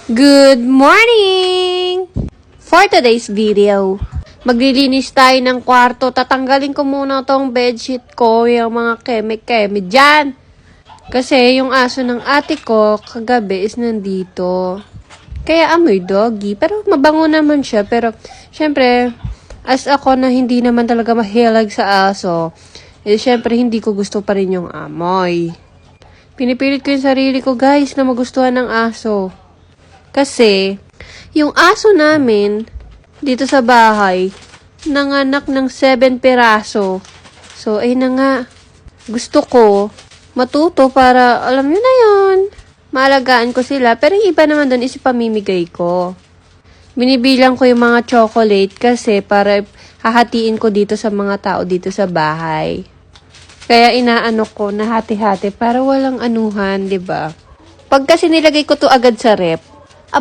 Good morning! For today's video, maglilinis tayo ng kwarto. Tatanggalin ko muna tong bedsheet ko, yung mga keme-keme dyan. Kasi yung aso ng ate ko, kagabi is nandito. Kaya amoy doggy, pero mabango naman siya. Pero, syempre, as ako na hindi naman talaga mahilag sa aso, syempre hindi ko gusto pa rin yung amoy. Pinipilit ko yung sarili ko, guys, na magustuhan ng aso. Kasi, yung aso namin, dito sa bahay, nanganak ng 7 piraso. So, ayun na nga. Gusto ko, matuto para, alam nyo na yun, maalagaan ko sila. Pero yung iba naman doon is ipamimigay ko. Binibilang ko yung mga chocolate kasi para hahatiin ko dito sa mga tao dito sa bahay. Kaya inaano ko na hati-hati para walang anuhan, 'di ba? Pag kasi nilagay ko to agad sa rep,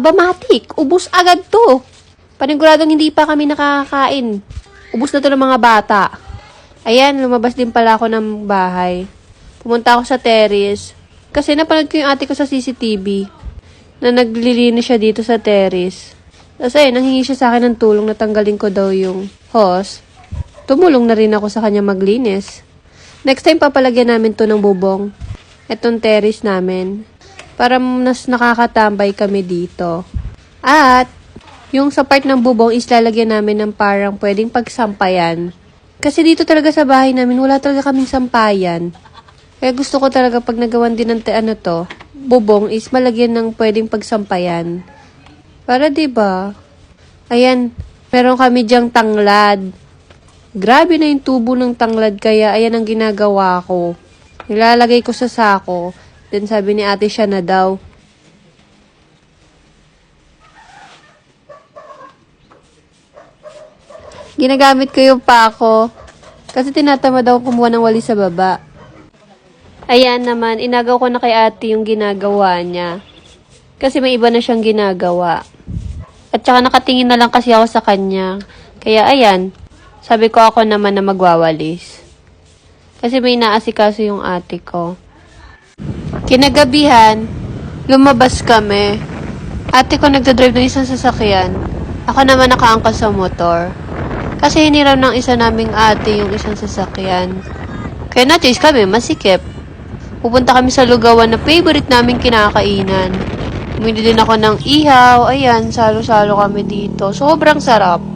matik, ubus agad to. Paniguradong hindi pa kami nakakain. Ubus na to ng mga bata. Ayan, lumabas din pala ako ng bahay. Pumunta ako sa terrace. Kasi napanood ko yung ate ko sa CCTV na naglilinis siya dito sa terrace. Tapos ayun, nanghingi siya sa akin ng tulong na tanggalin ko daw yung hose. Tumulong na rin ako sa kanya maglinis. Next time papalagyan namin to ng bubong. Etong terrace namin. Para mas nakakatambay kami dito. At, yung sa part ng bubong is lalagyan namin ng parang pwedeng pagsampayan. Kasi dito talaga sa bahay namin, wala talaga kaming sampayan. Kaya gusto ko talaga pag nagawan din ng bubong is malagyan ng pwedeng pagsampayan. Para 'di ba? Ayan, meron kami diyang tanglad. Grabe na yung tubo ng tanglad kaya ayan ang ginagawa ko. Nilalagay ko sa sako. Then sabi ni ate siya na daw. Ginagamit ko yung pako. Kasi tinatamad ako kumuha ng walis sa baba. Ayan naman, inagaw ko na kay ate yung ginagawa niya. Kasi may iba na siyang ginagawa. At saka nakatingin na lang kasi ako sa kanya. Kaya ayan, sabi ko ako naman na magwawalis. Kasi may naasikaso yung ate ko. Kinagabihan, lumabas kami. Ate ko nagdadrive ng isang sasakyan. Ako naman nakaangkas sa motor. Kasi hiniram ng isa naming ate yung isang sasakyan. Kaya na-chase kami, masikip. Pupunta kami sa lugawan na favorite naming kinakainan. Bumili din ako ng ihaw. Ayan, salo-salo kami dito. Sobrang sarap.